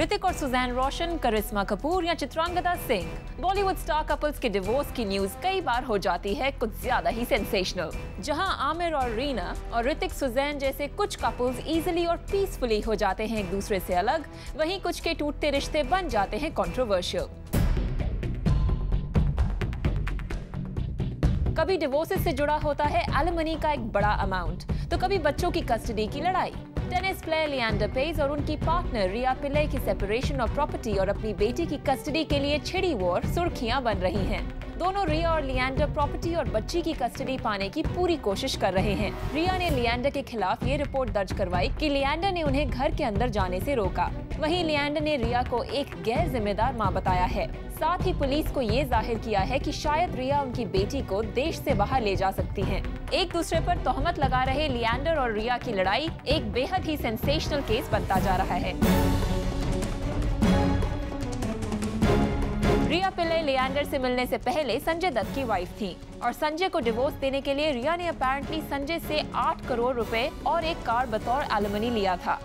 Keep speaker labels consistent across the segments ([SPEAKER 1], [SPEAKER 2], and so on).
[SPEAKER 1] ऋतिक और सुजैन रोशन, करिश्मा कपूर या Chitrangada Singh, Bollywood star couples के डिवोर्स की न्यूज कई बार हो जाती है कुछ ज्यादा ही सेंसेशनल। जहां आमिर और रीना और ऋतिक सुजैन जैसे कुछ कपल्स इजीली और पीसफुली हो जाते हैं एक दूसरे से अलग, वहीं कुछ के टूटते रिश्ते बन जाते हैं कंट्रोवर्शियल। कभी डिवोर्सेस से जुड़ा होता है एलिमनी का एक बड़ा अमाउंट, तो कभी बच्चों की कस्टडी की लड़ाई। टेनिस प्लेयर लिएंडर पेस और उनकी पार्टनर रिया पिल्ले की सेपरेशन ऑफ प्रॉपर्टी और अपनी बेटी की कस्टडी के लिए छिड़ी वॉर सुर्खियां बन रही हैं। दोनों रिया और लिएंडर प्रॉपर्टी और बच्ची की कस्टडी पाने की पूरी कोशिश कर रहे हैं। रिया ने लिएंडर के खिलाफ ये रिपोर्ट दर्ज करवाई कि लिएंडर ने उन्हें घर के अंदर जाने से रोका। वहीं लिएंडर ने रिया को एक गैर जिम्मेदार मां बताया है। साथ ही पुलिस को ये जाहिर किया है कि शायद रिया उनकी बेटी को देश से बाहर ले जा सकती हैं। एक दूसरे पर तोहमत लगा रहे लिएंडर और रिया की लड़ाई एक बेहद ही सेंसेशनल केस बनता जा रहा है। रिया पिल्ले लिएंडर से मिलने से पहले संजय दत्त की वाइफ थी और संजय को डिवोर्स देने के लिए रिया ने अपैरेंटली संजय से 8 करोड़ रुपए और एक कार बतौर एलिमनी लिया था।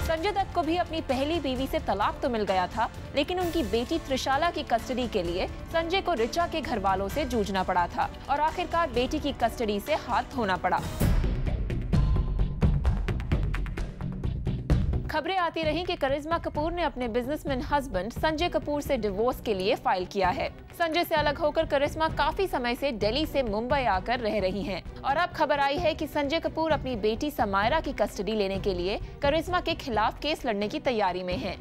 [SPEAKER 1] संजय दत्त को भी अपनी पहली बीवी से तलाक तो मिल गया था, लेकिन उनकी बेटी त्रिशाला की कस्टडी के लिए संजय को ऋचा के घर वालों से जूझना पड़ा था और आखिरकार बेटी की कस्टडी से हाथ धोना पड़ा। खबरें आती रही कि करिश्मा कपूर ने अपने बिजनेसमैन हस्बैंड संजय कपूर से डिवोर्स के लिए फाइल किया है। संजय से अलग होकर करिश्मा काफी समय से दिल्ली से मुंबई आकर रह रही हैं और अब खबर आई है कि संजय कपूर अपनी बेटी समायरा की कस्टडी लेने के लिए करिश्मा के खिलाफ केस लड़ने की तैयारी में हैं।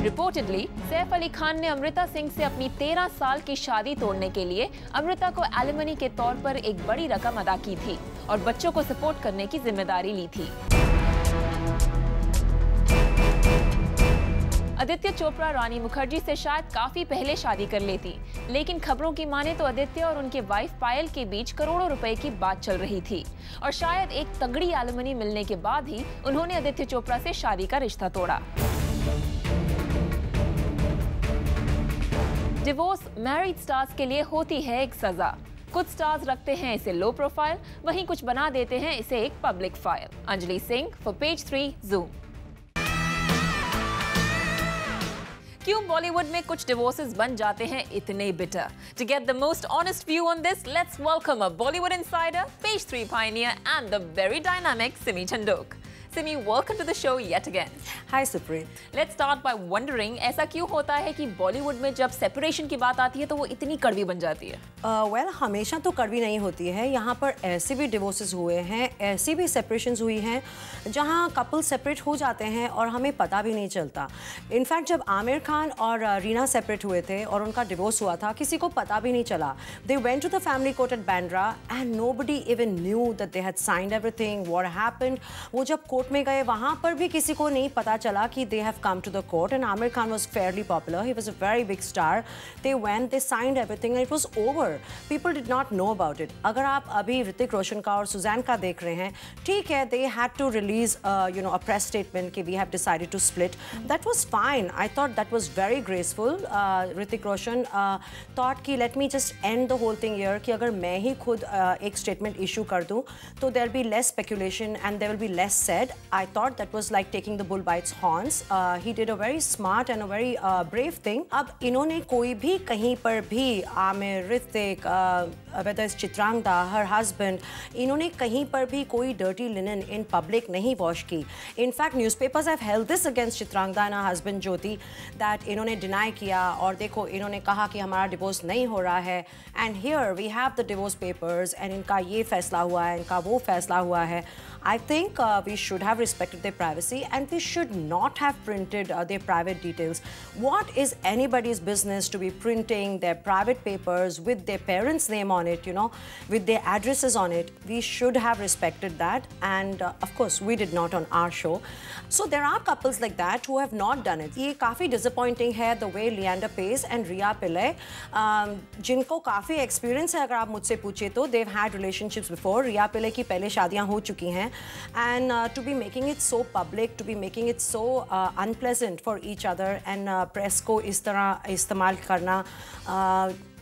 [SPEAKER 1] रिपोर्टेडली सैफ अली खान ने अमृता सिंह से अपनी 13 साल की शादी तोड़ने के लिए अमृता को एलिमनी के तौर पर एक बड़ी रकम अदा की थी और बच्चों को सपोर्ट करने की जिम्मेदारी ली थी। आदित्य चोपड़ा रानी मुखर्जी से शायद काफी पहले शादी कर लेती, लेकिन खबरों की माने तो आदित्य और उनके वाइफ पायल के बीच करोड़ों रुपए की बात चल रही थी और शायद एक तगड़ी एलिमनी मिलने के बाद ही उन्होंने आदित्य चोपड़ा से शादी का रिश्ता तोड़ा। डिवोर्स मैरिड स्टार्स के लिए होती है एक सजा। कुछ स्टार्स रखते हैं इसे लो प्रोफाइल, वहीं कुछ बना देते हैं इसे एक public file. Anjali Singh for page 3 zoom. क्यों बॉलीवुड में कुछ डिवोर्सेस बन जाते हैं इतने bitter? To get the most honest view on this, let's welcome a Bollywood insider, page 3 pioneer and the very dynamic Simi Chandok. Simi, welcome to the show yet again.
[SPEAKER 2] Hi Supreet.
[SPEAKER 1] Let's start by wondering, ऐसा क्यों होता है कि बॉलीवुड में जब separation की बात आती है तो वो इतनी कड़वी बन जाती है?
[SPEAKER 2] Well, हमेशा तो कड़वी नहीं होती है। यहाँ पर ऐसे भी डिवोर्सेस हुए हैं, ऐसी भी सेपरेशंस हुई हैं जहाँ कपल सेपरेट हो जाते हैं और हमें पता भी नहीं चलता। इनफैक्ट जब आमिर खान और रीना सेपरेट हुए थे और उनका डिवोर्स हुआ था, किसी को पता भी नहीं चला। They went to the family court at Bandra and nobody even knew that they had signed everything. What happened? वो जब कोर्ट में गए वहाँ पर भी किसी को नहीं पता चला कि they have come to the court and Amir Khan was fairly popular. He was a very big star. They went, they signed everything and it was over. People did not know about it. अगर आप अभी ऋतिक रोशन का और Suzanne का देख रहे हैं, ठीक है, they had to release a press statement कि we have decided to split. That was fine. I thought that was very graceful. Hrithik Roshan thought कि let me just end the whole thing here कि अगर मैं ही खुद एक statement issue कर दूँ तो there will be less speculation and there will be less said. I thought that was like taking the bull by its horns. He did a very smart and a very brave thing. अब इन्होंने कोई भी कहीं पर भी Aamir, Hrithik, whether it's Chitrangada, her husband, इन्होंने कहीं पर भी कोई dirty linen in public नहीं wash की. In fact, newspapers have held this against Chitrangada and her husband Jyoti that इन्होंने deny किया और देखो इन्होंने कहा कि हमारा divorce नहीं हो रहा है. And here we have the divorce papers and इनका ये फैसला हुआ है, इनका वो फैसला हुआ है. I think we should have respected their privacy and we should not have printed their private details. What is anybody's business to be printing their private papers with their parents' name on it, with their addresses on it? We should have respected that and of course we did not on our show. So there are couples like that who have not done it. ये काफ़ी disappointing है the way Leander Pace and Riya Pillai, जिनको काफ़ी experience है अगर आप मुझसे पूछे तो, they've had relationships before. Riya Pillai की पहले शादियाँ हो चुकी हैं and to be making it so public, to be making it so unpleasant for each other and press को इस तरह इस्तेमाल करना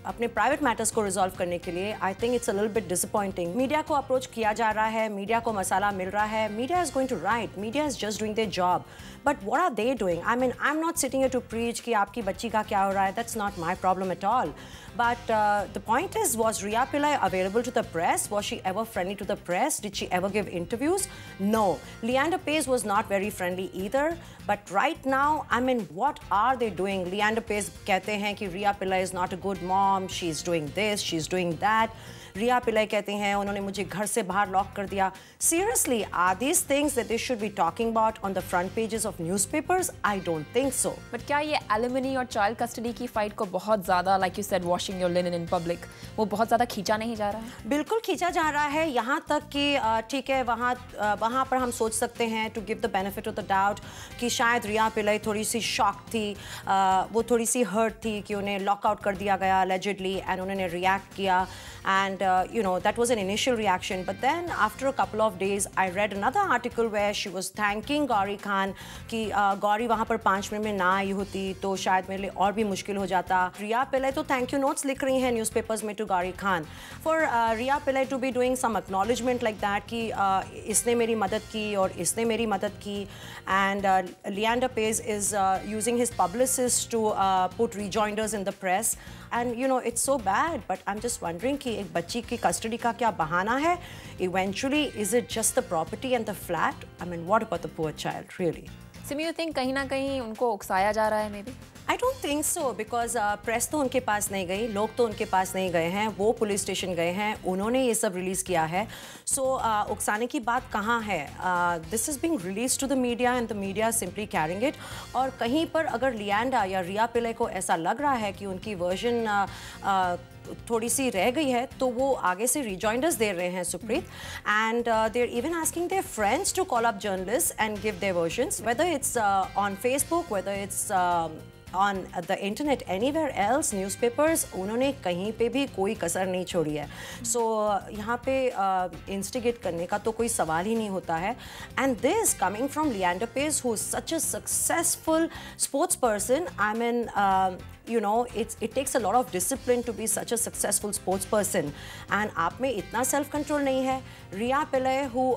[SPEAKER 2] अपने प्राइवेट मैटर्स को रिजॉल्व करने के लिए, I think it's a little bit disappointing. Media को अप्रोच किया जा रहा है, मीडिया को मसाला मिल रहा है, media is going to write, media is just doing their job, but what are they doing? I mean I am not sitting here to preach कि आपकी बच्ची का क्या हो रहा है, that's not my problem at all. But the point is, was Rhea Pillai available to the press? Was she ever friendly to the press? Did she ever give interviews? No. Leander Paes was not very friendly either. But right now, I mean, what are they doing? Leander Paes कहते हैं कि Rhea Pillai is not a good mom. She's doing this, she's doing that. Rhea Pillai कहते हैं उन्होंने मुझे घर से बाहर लॉक कर दिया. Seriously, are these things that they should be talking about on the front pages of newspapers? I don't think so.
[SPEAKER 1] But क्या ये alimony और child custody की फाइट को बहुत ज़्यादा, like you said, washing your linen in public, वो बहुत ज़्यादा खींचा नहीं जा रहा है?
[SPEAKER 2] बिल्कुल खींचा जा रहा है, यहाँ तक कि ठीक है, वहाँ पर हम सोच सकते हैं to give the benefit of the doubt कि शायद रिया पिल्लाई थोड़ी सी शॉक थी, वो थोड़ी सी हर्ट थी कि उन्हें लॉकआउट कर दिया गया allegedly, एंड उन्होंने रिएक्ट किया, and you know, that was an initial reaction. But then after a couple of days I read another article where she was thanking Gauri Khan कि गौरी वहाँ पर 5 मिनट में ना आई होती तो शायद मेरे लिए और भी मुश्किल हो जाता. रिया पिल्लाई तो थैंक यू नोट्स लिख रही हैं न्यूज़पेपर्स में to Gauri Khan for Riya Pillai to be doing some acknowledgement like that कि इसने मेरी मदद की और इसने मेरी मदद की. And Leander Paes is using his publicist to put rejoinders in the press. And you know, it's so bad, but I'm just wondering कि एक बच्ची की custody का क्या बहाना है? Eventually, is it just the property and the flat? I mean, what about the poor child, really?
[SPEAKER 1] So you think कहीं ना कहीं उनको उकसाया जा रहा है maybe?
[SPEAKER 2] I don't think so, because press तो उनके पास नहीं गई, लोग तो उनके पास नहीं गए हैं, वो पुलिस स्टेशन गए हैं, उन्होंने ये सब रिलीज़ किया है. सो उकसाने की बात कहाँ है? This is being release to the media and the media simply carrying it. और कहीं पर अगर लियांडा या रिया पिल्लाई को ऐसा लग रहा है कि उनकी वर्जन थोड़ी सी रह गई है तो वो आगे से रिजॉइंडर्स दे रहे हैं Supreet. And they are even asking their friends to call up journalist and give their versions, whether it's on Facebook, whether it's on the internet, anywhere else, newspapers, उन्होंने कहीं पे भी कोई कसर नहीं छोड़ी है. So यहाँ पे instigate करने का तो कोई सवाल ही नहीं होता है. And this coming from Leander Paes, who is such a successful sports person. I mean, you know, it takes a lot of discipline to be such a successful sports person. And आप में इतना self control नहीं है. Rhea Pillai, who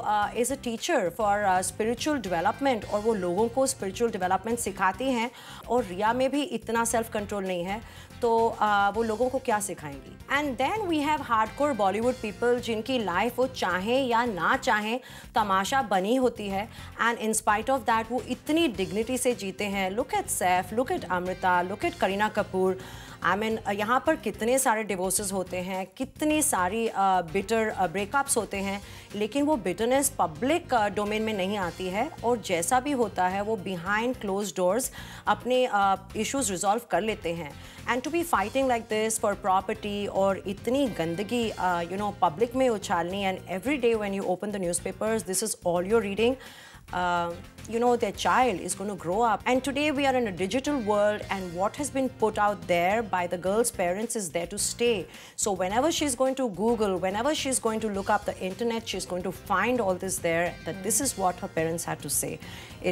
[SPEAKER 2] is a teacher for spiritual development, और वो लोगों को spiritual development सिखाती हैं, और रिया में भी इतना सेल्फ कंट्रोल नहीं है, तो वो लोगों को क्या सिखाएंगी. And then we have hardcore Bollywood people जिनकी लाइफ वो चाहें या ना चाहें तमाशा बनी होती है, and in spite of that वो इतनी डिग्निटी से जीते हैं. Look at Saif, look at Amrita, look at Kareena Kapoor. I mean यहाँ पर कितने सारे डिवोर्सेस होते हैं, कितनी सारी बिटर ब्रेकअप्स होते हैं, लेकिन वो बिटरनेस पब्लिक डोमेन में नहीं आती है, और जैसा भी होता है वो बिहाइंड क्लोज डोर्स अपने इश्यूज रिजॉल्व कर लेते हैं. And to be fighting like this for property और इतनी गंदगी यू नो पब्लिक में उछालनी, and every day when you open the newspapers this is all you're reading. You know, their child is going to grow up. And today we are in a digital world, and what has been put out there by the girl's parents is there to stay. So whenever she's going to Google, whenever she's going to look up the internet, she's going to find all this there, that this is what her parents had to say.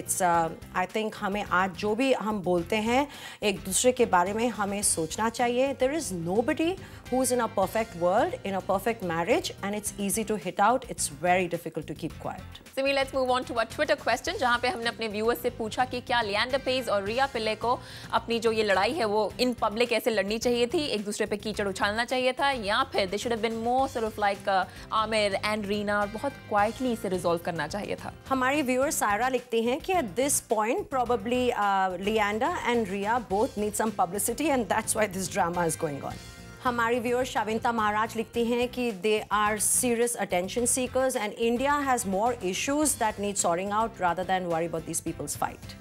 [SPEAKER 2] It's I think हमें आज जो भी हम बोलते हैं एक दूसरे के बारे में हमें सोचना चाहिए. There is nobody who is in a perfect world, in a perfect marriage, and it's easy to hit out. It's very difficult to keep quiet.
[SPEAKER 1] Simi, let's move on to a Twitter question, जहाँ पे हमने अपने viewers से पूछा कि क्या Leander page और रिया पिल्लाई को अपनी जो ये लड़ाई है वो इन पब्लिक ऐसे लड़नी चाहिए थी, एक दूसरे पे कीचड़ उछालना चाहिए था, या फिर they should have been more sort of like Aamir and Reena, और बहुत क्वाइटली इसे रिजॉल्व करना चाहिए था.
[SPEAKER 2] हमारी व्यूअर सायरा लिखती हैं कि at this point probably Leander and Rhea both need some publicity, and that's why this drama is going on. हमारी व्यूअर शाविंता महाराज लिखती हैं कि they are serious attention seekers and India has more issues that need sorting out rather than worry about these people's fight.